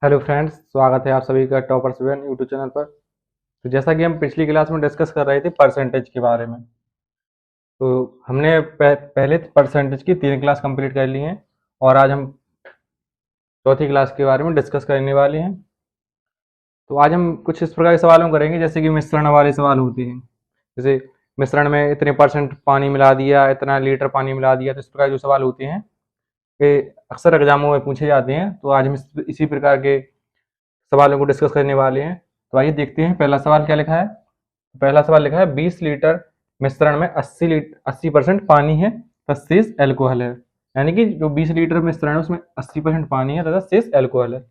Hello friends, स्वागत है आप सभी का टॉपर सेवन यूट्यूब चैनल पर। तो जैसा कि हम पिछली क्लास में डिस्कस कर रहे थे परसेंटेज के बारे में, तो हमने पहले परसेंटेज की 3 क्लास कंप्लीट कर ली हैं और आज हम चौथी क्लास के बारे में डिस्कस करने वाले हैं। तो आज हम कुछ इस प्रकार के सवालों करेंगे जैसे कि मिश्रण वाले सवाल होते हैं। जैसे मिश्रण में इतने परसेंट पानी मिला दिया, इतना लीटर पानी मिला दिया, तो इस प्रकार जो सवाल होते हैं ये अक्सर एग्जामों में पूछे जाते हैं। तो आज हम इसी प्रकार के सवालों को डिस्कस करने वाले हैं। तो आइए देखते हैं पहला सवाल क्या लिखा है। पहला सवाल लिखा है 20 लीटर मिश्रण में 80% पानी है तथा शेष एल्कोहल है। यानी कि जो 20 लीटर मिश्रण है उसमें 80% पानी है तथा शेष एल्कोहल है।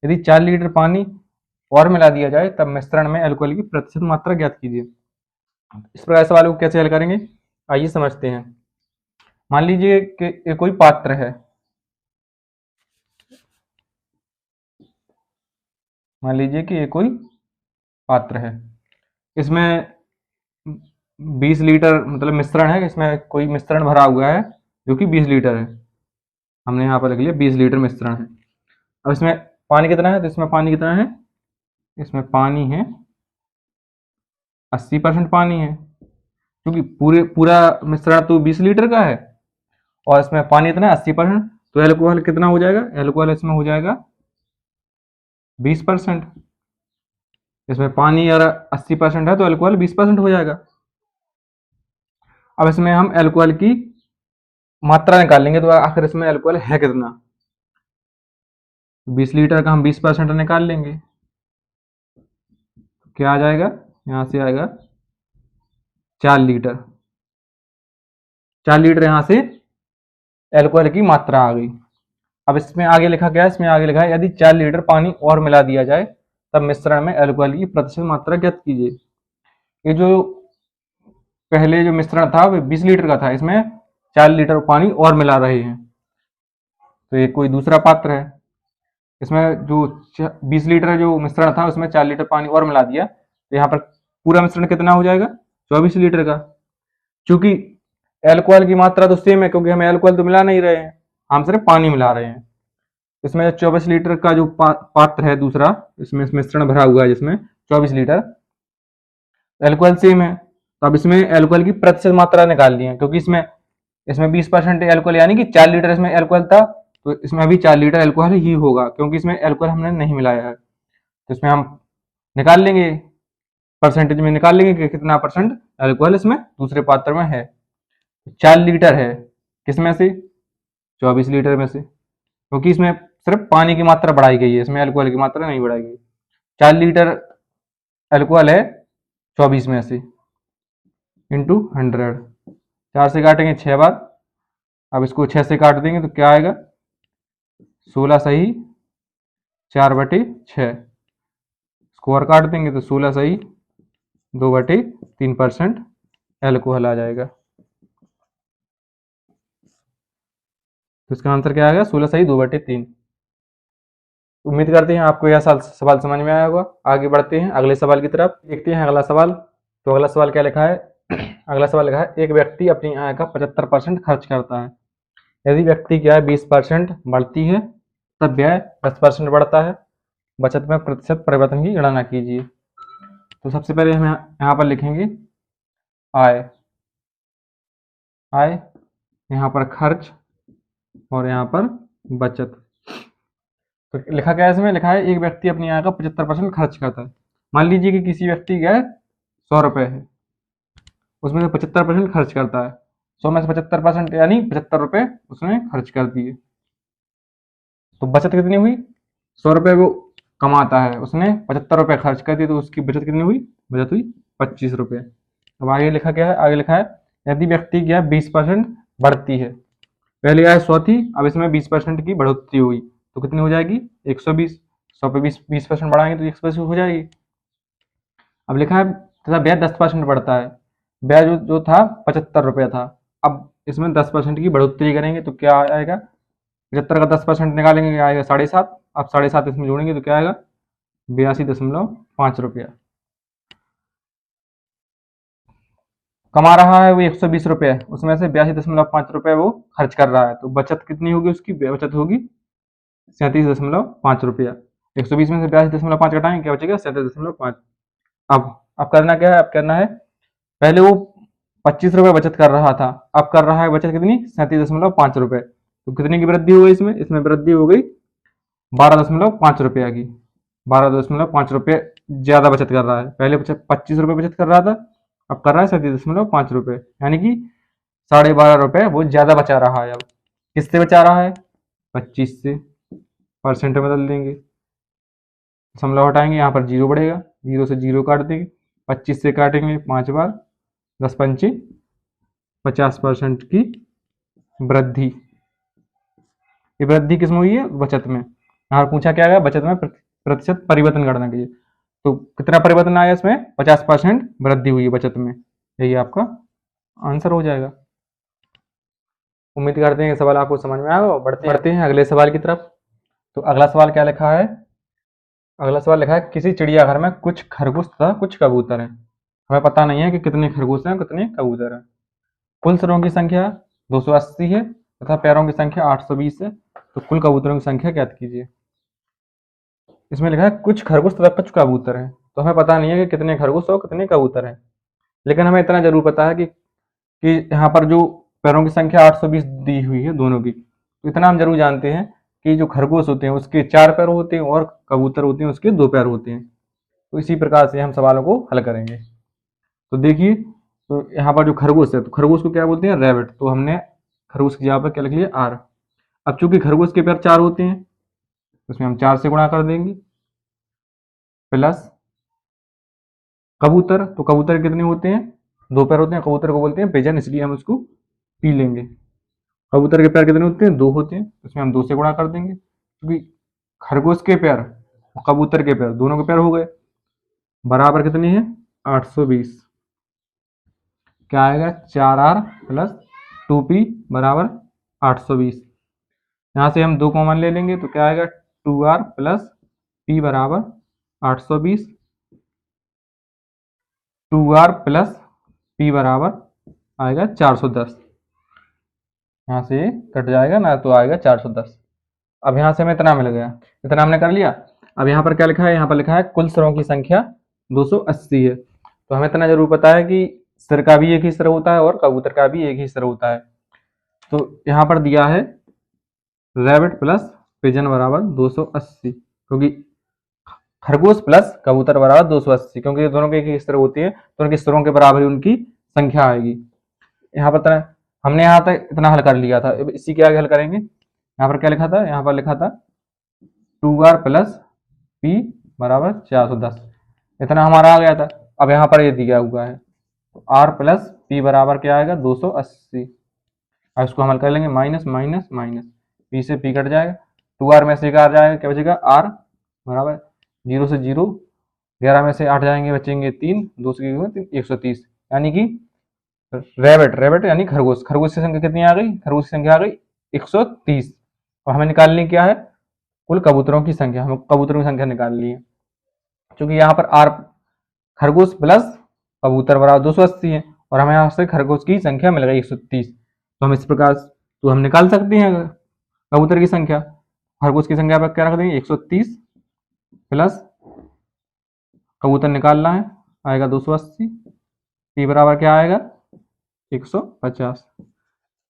यदि 4 लीटर पानी और मिला दिया जाए तब मिश्रण में एल्कोहल की प्रतिशत मात्रा ज्ञात कीजिए। इस प्रकार सवाल को कैसे हल करेंगे आइए समझते हैं। मान लीजिए कि ये कोई पात्र है। मान लीजिए कि ये कोई पात्र है, इसमें 20 लीटर मतलब मिश्रण है, इसमें कोई मिश्रण भरा हुआ है जो कि 20 लीटर है। हमने यहाँ पर लिख लिया 20 लीटर मिश्रण है। अब इसमें पानी कितना है, तो इसमें पानी कितना है, इसमें पानी है 80% पानी है, क्योंकि पूरा मिश्रण तो 20 लीटर का है और इसमें पानी इतना है 80%। तो एल्कोहल कितना हो जाएगा, एल्कोहल इसमें हो जाएगा 20%। इसमें पानी और 80% है तो एल्कोहल 20% हो जाएगा। अब इसमें हम एल्कोहल की मात्रा निकाल लेंगे, तो आखिर इसमें एल्कोहल है कितना। 20 लीटर का हम 20% निकाल लेंगे, क्या आ जाएगा, यहाँ से आएगा 4 लीटर। 4 लीटर यहाँ से एल्कोहल की मात्रा आ गई। अब इसमें आगे लिखा क्या है, इसमें आगे लिखा है यदि 4 लीटर पानी और मिला दिया जाए तब मिश्रण में एल्कोहल की प्रतिशत मात्रा ज्ञात कीजिए। ये जो पहले जो मिश्रण था वो 20 लीटर का था, इसमें 4 लीटर पानी और मिला रहे हैं, तो ये कोई दूसरा पात्र है। इसमें जो 20 लीटर जो मिश्रण था उसमें 4 लीटर पानी और मिला दिया, तो यहाँ पर पूरा मिश्रण कितना हो जाएगा, 24 लीटर का। चूंकि एल्कोहल की मात्रा तो सेम है, क्योंकि हमें एल्कोहल तो मिला नहीं रहे हैं, हम सिर्फ पानी मिला रहे हैं। इसमें 24 लीटर का जो पात्र है दूसरा, इसमें मिश्रण भरा हुआ है जिसमें 24 लीटर, एल्कोहल सेम है। तो अब इसमें एल्कोहल की प्रतिशत मात्रा निकाल ली है, क्योंकि इसमें 20% एल्कोहल, यानी कि 4 लीटर इसमें एल्कोहल था, तो इसमें भी 4 लीटर एल्कोहल ही होगा, क्योंकि इसमें एल्कोहल हमने नहीं मिलाया है। तो इसमें हम निकाल लेंगे, परसेंटेज में निकाल लेंगे कि कितना परसेंट एल्कोहल इसमें दूसरे पात्र में है। 4 लीटर है किसमें से, 24 लीटर में से, क्योंकि इसमें सिर्फ पानी की मात्रा बढ़ाई गई है, इसमें एल्कोहल की मात्रा नहीं बढ़ाई गई। 4 लीटर एल्कोहल है 24 में से, इंटू 100। 4 से काटेंगे 6 बार, अब इसको 6 से काट देंगे तो क्या आएगा, 16 सही 4/6। स्कोर काट देंगे तो 16 सही 2/3% एल्कोहल आ जाएगा। तो इसका आंसर क्या आएगा, 16 सही 2/3। उम्मीद करते हैं आपको यह सवाल समझ में आया होगा। आगे बढ़ते हैं अगले सवाल की तरफ, देखते हैं अगला सवाल। तो अगला सवाल क्या लिखा है अगला सवाल लिखा है एक व्यक्ति अपनी आय का 75% खर्च करता है। यदि व्यक्ति की आय 20% बढ़ती है तब व्यय 10% बढ़ता है। बचत में प्रतिशत परिवर्तन की गणना कीजिए। तो सबसे पहले हम यहाँ पर लिखेंगे आय, आय यहाँ पर खर्च और यहाँ पर बचत। तो लिखा क्या है, इसमें लिखा है एक व्यक्ति अपनी आय का 75% खर्च करता है। मान लीजिए कि किसी व्यक्ति की आय 100 रुपए है, उसमें से 75% खर्च करता है। 100 में से 75% यानी 75 रुपए उसने खर्च कर दिए। तो बचत कितनी हुई, 100 रुपए वो कमाता है, उसने 75 रुपए खर्च कर दिए, तो उसकी बचत कितनी हुई, बचत हुई 25 रुपए। अब आगे लिखा क्या है, आगे लिखा है यदि व्यक्ति की आय 20% बढ़ती है। पहले आय 100 थी, अब इसमें 20% की बढ़ोतरी हुई, तो कितनी हो जाएगी 120। 100 पे 20% बढ़ाएंगे तो 120 हो जाएगी। अब लिखा है तथा ब्याज 10% बढ़ता है। ब्याज जो था 75 रुपया था, अब इसमें 10% की बढ़ोतरी करेंगे तो क्या आएगा, 75 का 10% निकालेंगे क्या आएगा 7.5। अब 7.5 इसमें जोड़ेंगे तो क्या आएगा 82.5 रुपया। कमा रहा है वो 120 रुपये, उसमें से 82.5 रुपये वो खर्च कर रहा है, तो बचत कितनी होगी, उसकी बचत होगी 37.5 रुपया। 120 में से 82.5 घटाएंगे, क्या बचेगा 37.5। अब करना क्या है, अब करना है, पहले वो 25 रुपये बचत कर रहा था, अब कर रहा है बचत कितनी, 37.5 रुपये। तो कितने की वृद्धि हो गई इसमें, इसमें वृद्धि हो गई 12.5 रुपया की। 12.5 रुपये ज्यादा बचत कर रहा है, पहले 25 रुपये बचत कर रहा था, अब कर रहा है 37.5 रुपये, यानी कि 12.5 रुपये वो ज्यादा बचा रहा है। अब किससे बचा रहा है, 25 से, परसेंट में बदल देंगे, दशमलव हटाएंगे, यहाँ पर जीरो बढ़ेगा, जीरो से जीरो काट देंगे, 25 से काटेंगे 5 बार, 10 पंचे 50% की वृद्धि। ये वृद्धि किसमें हुई है, बचत में। यहाँ पूछा क्या गया, बचत में प्रतिशत परिवर्तन करना चाहिए, तो कितना परिवर्तन आया इसमें, 50% वृद्धि हुई है बचत में, यही आपका आंसर हो जाएगा। उम्मीद करते हैं सवाल आपको समझ में आएगा। बढ़ते हैं अगले सवाल की तरफ। तो अगला सवाल क्या लिखा है, अगला सवाल लिखा है, किसी चिड़ियाघर में कुछ खरगोश तथा कुछ कबूतर हैं। हमें पता नहीं है कि कितने खरगोश हैं कितने कबूतर हैं। कुल सिरों की संख्या 280 है तथा पैरों की संख्या 820 है, तो कुल कबूतरों की संख्या ज्ञात कीजिए। इसमें लिखा है कुछ खरगोश तथा कुछ कबूतर हैं, तो हमें पता नहीं है कि कितने खरगोश और कितने कबूतर हैं, लेकिन हमें इतना जरूर पता है कि यहाँ पर जो पैरों की संख्या 820 दी हुई है दोनों की, तो इतना हम जरूर जानते हैं कि जो खरगोश होते हैं उसके 4 पैर होते हैं और कबूतर होते हैं उसके 2 पैर होते हैं। तो इसी प्रकार से हम सवालों को हल करेंगे। तो देखिए, तो यहाँ पर जो खरगोश है, तो खरगोश को क्या बोलते हैं, रैबिट, तो हमने खरगोश की जगह पर क्या लिख लिया, आर। अब चूंकि खरगोश के पैर 4 होते हैं, उसमें हम 4 से गुणा कर देंगे, प्लस कबूतर, तो कबूतर कितने होते हैं, 2 पैर होते हैं, कबूतर को बोलते हैं पिजन, इसलिए हम उसको पी लेंगे। कबूतर के पैर कितने होते हैं, 2 होते हैं, उसमें हम 2 से गुणा कर देंगे, क्योंकि खरगोश के पैर कबूतर के पैर दोनों के पैर हो गए, बराबर कितनी है 820, क्या आएगा 4r प्लस 2p बराबर 820। यहाँ से हम 2 कॉमन ले लेंगे, तो क्या आएगा 2r प्लस p बराबर 820, 2r प्लस p बराबर आएगा 410, यहाँ से कट जाएगा ना, तो आएगा 410। अब यहाँ से हमें इतना मिल गया, इतना हमने कर लिया। अब यहाँ पर क्या लिखा है, यहाँ पर लिखा है कुल सिरों की संख्या 280 है, तो हमें इतना जरूर पता है कि सिर का भी एक ही सिर होता है और कबूतर का भी एक ही सिर होता है। तो यहाँ पर दिया है रैबिट प्लस पिजन बराबर 280, क्योंकि खरगोश प्लस कबूतर बराबर 280, क्योंकि दोनों के एक ही सिर होती है, तो उनके सिरों के बराबर ही उनकी संख्या आएगी। यहाँ पर हमने यहाँ तक इतना हल कर लिया था, इसी के आगे हल करेंगे। यहाँ पर क्या लिखा था, यहाँ पर लिखा था 2r प्लस p बराबर 410, इतना हमारा आ गया था। अब यहाँ पर ये दिया हुआ है, तो r प्लस p बराबर क्या आएगा 280। अब इसको हम हल कर लेंगे, माइनस माइनस माइनस, p से p कट जाएगा, 2r में से 1 आ जाएगा, क्या बचेगा r बराबर 0 से 0, 11 में से 8 जाएंगे बचेंगे 3, 2 से 130, यानी कि रैबिट, रैबिट यानी खरगोश, खरगोश की संख्या कितनी आ गई, खरगोश की संख्या आ गई 130। और हमें निकालनी क्या है, कुल कबूतरों की संख्या, हमें कबूतरों की संख्या निकालनी है, क्योंकि यहाँ पर आर खरगोश प्लस कबूतर बराबर 280 है, और हमें यहाँ से खरगोश की संख्या मिल गई 130, तो हम इस प्रकार तो हम निकाल सकते हैं कबूतर की संख्या। खरगोश की संख्या पर क्या रख देंगे 130 प्लस कबूतर निकालना है, आएगा 280, p बराबर क्या आएगा 150,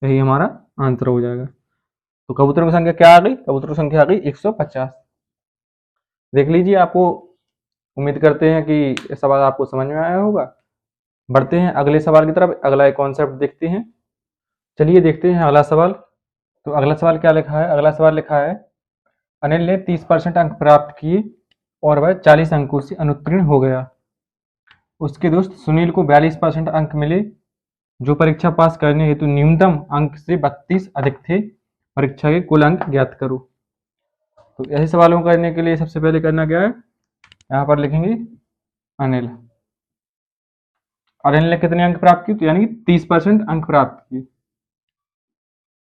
यही हमारा आंसर हो जाएगा। तो कबूतरों की संख्या क्या आ गई, कबूतरों की संख्या आ गई 150। देख लीजिए, आपको उम्मीद करते हैं कि ये सवाल आपको समझ में आया होगा। बढ़ते हैं अगले सवाल की तरफ, अगला एक कॉन्सेप्ट देखते हैं। चलिए देखते हैं अगला सवाल। तो अगला सवाल क्या लिखा है, अगला सवाल लिखा है, अनिल ने 30% अंक प्राप्त किए और वह 40 अंकों से अनुत्तीर्ण हो गया। उसके दोस्त सुनील को 42% अंक मिले, जो परीक्षा पास करने हेतु न्यूनतम अंक से 32 अधिक थे। परीक्षा के कुल अंक ज्ञात करो। तो ऐसे सवालों को करने के लिए सबसे पहले करना क्या है, यहाँ पर लिखेंगे अनिल, अनिल ने कितने अंक प्राप्त किए, तो यानी कि 30% अंक प्राप्त किए,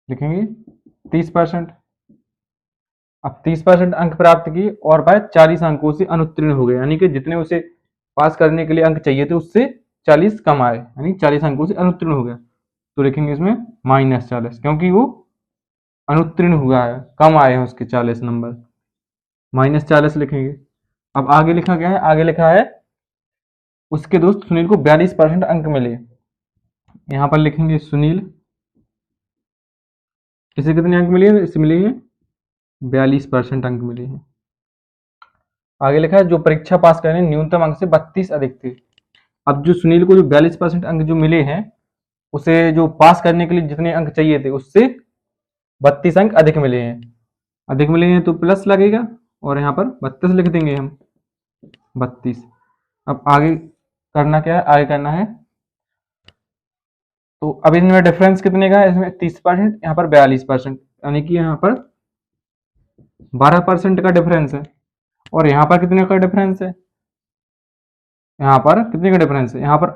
लिखेंगे 30%। अब 30% अंक प्राप्त किए और वह 40 अंकों से अनुत्तीर्ण हो गए, यानी कि जितने उसे पास करने के लिए अंक चाहिए थे उससे 40 कम आए, यानी 40 अंकों से अनुत्तीर्ण हो गया। तो लिखेंगे इसमें -40, क्योंकि वो अनुत्तीर्ण हुआ है, कम आए हैं उसके 40 नंबर। -40 लिखेंगे। अब आगे लिखा क्या है, आगे लिखा है उसके दोस्त सुनील को 42% अंक मिले। यहाँ पर लिखेंगे सुनील, इसे कितने अंक मिले हैं, इसे मिले हैं 42% अंक मिले हैं। आगे लिखा है जो परीक्षा पास करने न्यूनतम अंक से 32 अधिक थे। अब जो सुनील को जो 42% अंक जो मिले हैं, उसे जो पास करने के लिए जितने अंक चाहिए थे उससे 32 अंक अधिक मिले हैं। अधिक मिले हैं तो प्लस लगेगा और यहाँ पर 32 लिख देंगे हम, 32। अब आगे करना क्या है, आगे करना है तो अब इनमें डिफरेंस कितने का है, इसमें 30%, यहाँ पर 42%, यानी कि यहाँ पर 12% का डिफरेंस है। और यहाँ पर कितने का डिफरेंस है, यहाँ पर कितने का डिफरेंस है, यहाँ पर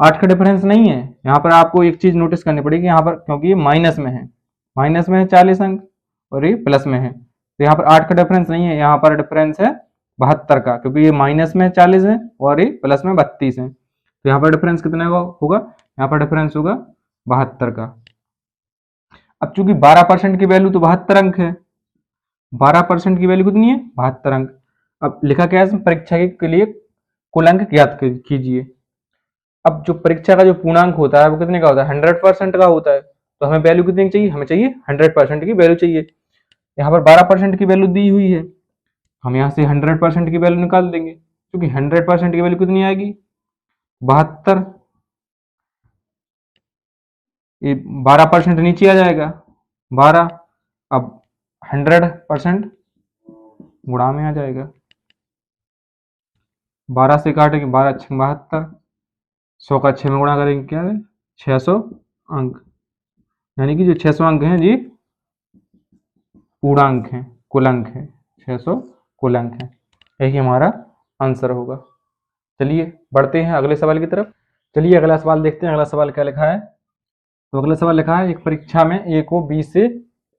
8 का डिफरेंस नहीं है। यहाँ पर आपको एक चीज नोटिस करनी पड़ेगी, यहाँ पर क्योंकि ये माइनस में है, माइनस में है 40 अंक और ये प्लस में है, तो यहाँ पर 8 का डिफरेंस नहीं है, यहाँ पर डिफरेंस है 72 का, क्योंकि ये माइनस में 40 है और ये प्लस में 32 है। तो यहाँ पर डिफरेंस कितने का होगा, यहाँ पर डिफरेंस होगा 72 का। अब चूंकि 12% की वैल्यू तो 72 अंक है, 12% की वैल्यू कितनी है, 72 अंक। अब लिखा क्या है इसमें, परीक्षा के लिए कुल अंक ज्ञात कीजिए। अब जो परीक्षा का जो पूर्णांक होता है वो कितने का होता है, 100% का होता है। तो हमें वैल्यू कितनी चाहिए, हमें चाहिए 100% की वैल्यू चाहिए। यहाँ पर 12% की वैल्यू दी हुई है, हम यहाँ से 100% की वैल्यू निकाल देंगे, क्योंकि 100% की वैल्यू कितनी आएगी, 72। ये 12% नीचे आ जाएगा 12, अब 100% गुणा में आ जाएगा, 12 से काटेंगे 12 6 72, 100 का 6 में गुणा करेंगे क्या है 600 अंक, यानी कि जो 600 अंक हैं जी पूर्णांक हैं, कुल अंक हैं, 600 कुल अंक हैं। यही हमारा आंसर होगा। चलिए बढ़ते हैं अगले सवाल की तरफ। चलिए अगला सवाल देखते हैं, अगला सवाल क्या लिखा है। तो अगला सवाल लिखा है, एक परीक्षा में ए को बी से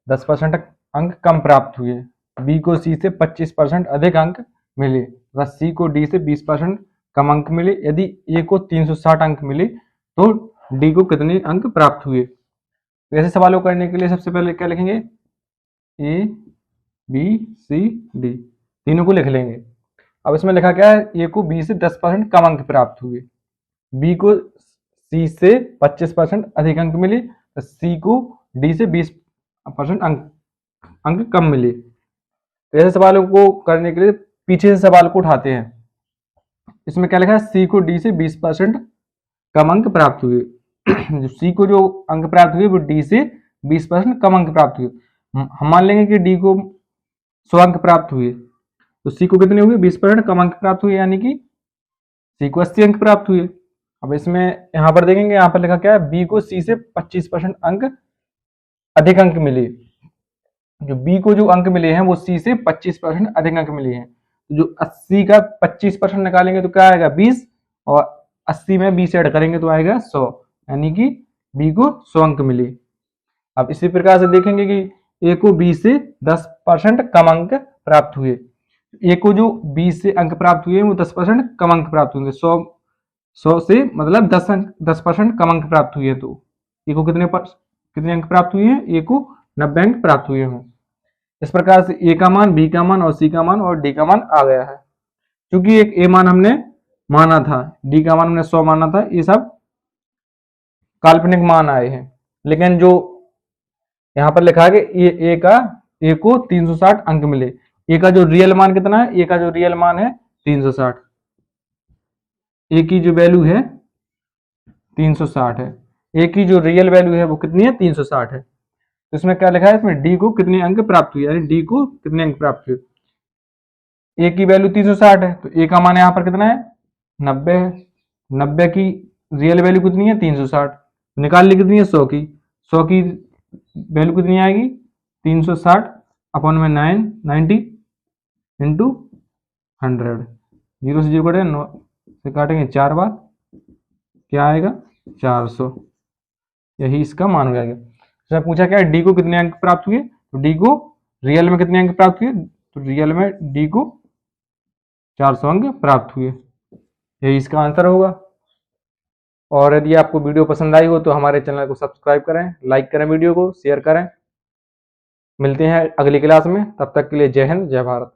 10% अंक कम प्राप्त हुए, बी को सी से 25% अधिक अंक मिले तथा सी को डी से 20% कम अंक मिले। यदि ए को 360 अंक मिले तो डी को कितने अंक प्राप्त हुए। तो ऐसे सवालों को करने के लिए सबसे पहले क्या लिखेंगे, ए बी सी डी तीनों को लिख लेंगे। अब इसमें लिखा क्या है, ए को बी से 10% कम अंक प्राप्त हुए, बी को सी से 25% अधिक अंक मिले, सी को डी से 20% अंक कम मिले। तो ऐसे सवालों को करने के लिए पीछे से सवाल को उठाते हैं। इसमें क्या लिखा है, सी को डी से 20% कम अंक प्राप्त हुए। जो सी को जो अंक प्राप्त हुए वो डी से 20% कम अंक प्राप्त हुए। हम मान लेंगे कि डी को 100 अंक प्राप्त हुए, तो सी को कितने हुए 20% कम अंक प्राप्त हुए, यानी कि सी को 80 अंक प्राप्त हुए। अब इसमें यहाँ पर देखेंगे, यहाँ पर लिखा क्या है, बी को सी से 25% अंक अधिक अंक मिले। जो बी को जो अंक मिले हैं वो सी से 25% अधिक अंक मिले हैं। जो 80 का 25% निकालेंगे तो क्या आएगा 20, और 80 में 20 ऐड करेंगे तो आएगा 100, यानी कि बी को 100 अंक मिले। अब इसी प्रकार से देखेंगे कि ए को बी से 10% कम अंक प्राप्त हुए। ए को जो 20 से अंक प्राप्त हुए वो 10% कम अंक प्राप्त होंगे। 100 से मतलब 10% कम अंक प्राप्त हुए, तो ए को कितने अंक प्राप्त हुए हैं, ए को 90 अंक प्राप्त हुए हों। इस प्रकार से ए का मान, बी का मान और सी का मान और डी का मान आ गया है। क्योंकि एक ए मान हमने माना था, डी का मान हमने 100 माना था, ये सब काल्पनिक मान आए हैं। लेकिन जो यहाँ पर लिखा है कि ए को 360 अंक मिले, ए का जो रियल मान कितना है, ए का जो रियल मान है 360, ए की जो वैल्यू है 360 है, ए की जो रियल वैल्यू है वो कितनी है 360 है। तो इसमें क्या लिखा है, इसमें डी को कितने अंक प्राप्त हुए, यानी डी को कितने अंक प्राप्त हुए। ए की वैल्यू 360 है तो ए का मान यहाँ पर कितना है 90 है, 90 की रियल वैल्यू कितनी है 360, निकाल ली कितनी है 100 की, 100 की वैल्यू कितनी आएगी 360 अपॉन में 90 इंटू 100, 0 से 0 कटे 9 से काटेंगे 4 बार, क्या आएगा 400, यही इसका मान हो जाएगा। इसमें पूछा क्या है, डी को कितने अंक प्राप्त हुए, तो डी को रियल में कितने अंक प्राप्त हुए, तो रियल में डी को 400 अंक प्राप्त हुए, यही इसका आंसर होगा। और यदि आपको वीडियो पसंद आई हो तो हमारे चैनल को सब्सक्राइब करें, लाइक करें, वीडियो को शेयर करें। मिलते हैं अगली क्लास में, तब तक के लिए जय हिंद जय भारत।